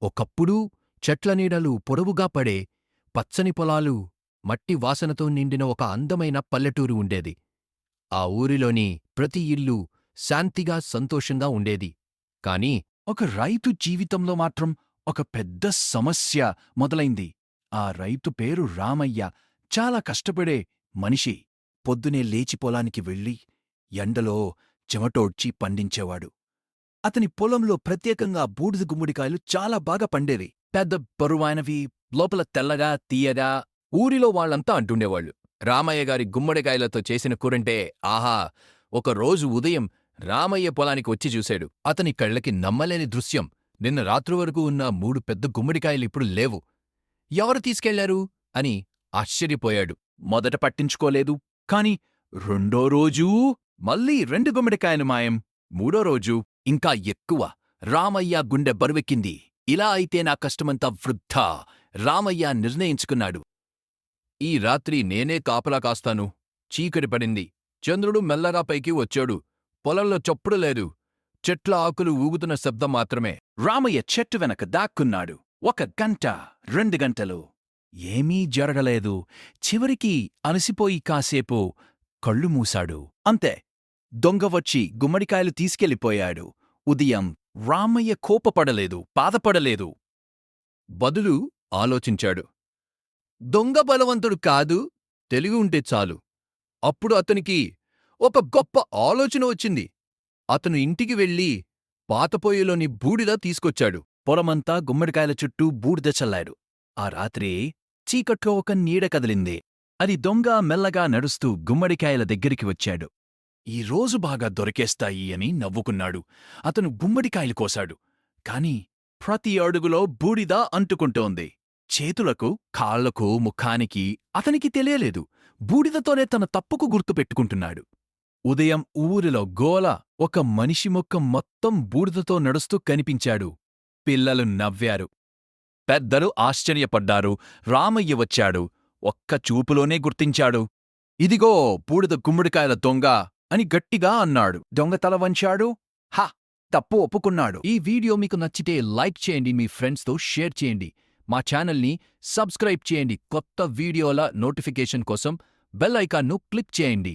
ఒకప్పుడు చెట్ల నీడలు పొడవుగా పడే, పచ్చని పొలాలు, మట్టి వాసనతో నిండిన ఒక అందమైన పల్లెటూరు ఉండేది. ఆ ఊరిలోని ప్రతి ఇల్లూ శాంతిగా, సంతోషంగా ఉండేది. కాని ఒక రైతు జీవితంలో మాత్రం ఒక పెద్ద సమస్య మొదలైంది. ఆ రైతు పేరు రామయ్య. చాలా కష్టపడే మనిషి. పొద్దునే లేచి పొలానికి వెళ్ళి ఎండలో చెమటోడ్చి పండించేవాడు. అతని పొలంలో ప్రత్యేకంగా బూడిద గుమ్మడికాయలు చాలా బాగా పండేవి. పెద్ద బరువైనవి, లోపల తెల్లగా, తీయగా. ఊరిలో వాళ్ళంతా అంటుండేవాళ్ళు. రామయ్యగారి గుమ్మడికాయలతో చేసిన కూరంటే ఆహా! ఒకరోజు ఉదయం రామయ్య పొలానికి వచ్చి చూశాడు. అతని కళ్ళకి నమ్మలేని దృశ్యం. నిన్న రాత్రి వరకు ఉన్న 3 పెద్ద గుమ్మడికాయలిప్పుడు లేవు. ఎవరు తీసుకెళ్లారు? అని ఆశ్చర్యపోయాడు. మొదట పట్టించుకోలేదు. కాని రెండో రోజూ మళ్ళీ 2 గుమ్మడికాయలు మాయం. మూడో రోజు ఇంకా ఎక్కువ. రామయ్య గుండె బరువెక్కింది. ఇలా అయితే నా కష్టమంతా వృద్ధా. రామయ్య నిర్ణయించుకున్నాడు. ఈ రాత్రి నేనే కాపలా కాస్తాను. చీకటి పడింది. చంద్రుడు మెల్లగా పైకి వచ్చాడు. పొలంలో చప్పుడు లేదు. చెట్ల ఆకులు ఊగుతున్న శబ్దం మాత్రమే. రామయ్య చెట్టు వెనక దాక్కున్నాడు. 1 గంట, 2 గంటలు. ఏమీ జరగలేదు. చివరికి అలసిపోయి కాసేపు కళ్ళు మూశాడు. అంతే. దొంగ వచ్చి గుమ్మడికాయలు తీసుకెళ్ళిపోయాడు. ఉదయం రామయ్య కోపపడలేదు, బాధపడలేదు. బదులు ఆలోచించాడు. దొంగ బలవంతుడు కాదు, తెలివి ఉంటే చాలు. అప్పుడు అతనికి ఒక గొప్ప ఆలోచన వచ్చింది. అతను ఇంటికి వెళ్ళి పాతపొయ్యిలోని బూడిద తీసుకొచ్చాడు. పొలమంతా గుమ్మడికాయల చుట్టూ బూడిద చల్లాడు. ఆ రాత్రి చీకట్లో ఒక నీడ కదిలింది. అది దొంగ మెల్లగా నడుస్తూ గుమ్మడికాయల దగ్గరికి వచ్చాడు. ఈ రోజు బాగా దొరికేస్తాయి అని నవ్వుకున్నాడు. అతను గుమ్మడికాయలు కోశాడు. కాని ప్రతి అడుగులో బూడిద అంటుకుంటోంది. చేతులకు, కాళ్లకు, ముఖానికి అతనికి తెలియలేదు. బూడిదతోనే తన తప్పుకు గుర్తుపెట్టుకుంటున్నాడు. ఉదయం ఊరిలో గోల. ఒక మనిషి ముఖం మొత్తం బూడిదతో నడుస్తూ కనిపించాడు. పిల్లలు నవ్వారు. పెద్దలు ఆశ్చర్యపడ్డారు. రామయ్య వచ్చాడు. ఒక్క చూపులోనే గుర్తించాడు. ఇదిగో బూడిద గుమ్మడికాయల దొంగ అని గట్టిగా అన్నాడు. దొంగ తల వంచాడు. హా! తప్పు ఒప్పుకున్నాడు. ఈ వీడియో మీకు నచ్చితే లైక్ చేయండి, మీ ఫ్రెండ్స్తో షేర్ చేయండి. మా ఛానల్ని సబ్స్క్రైబ్ చేయండి. కొత్త వీడియోల నోటిఫికేషన్ కోసం బెల్ ఐకాన్ను క్లిక్ చేయండి.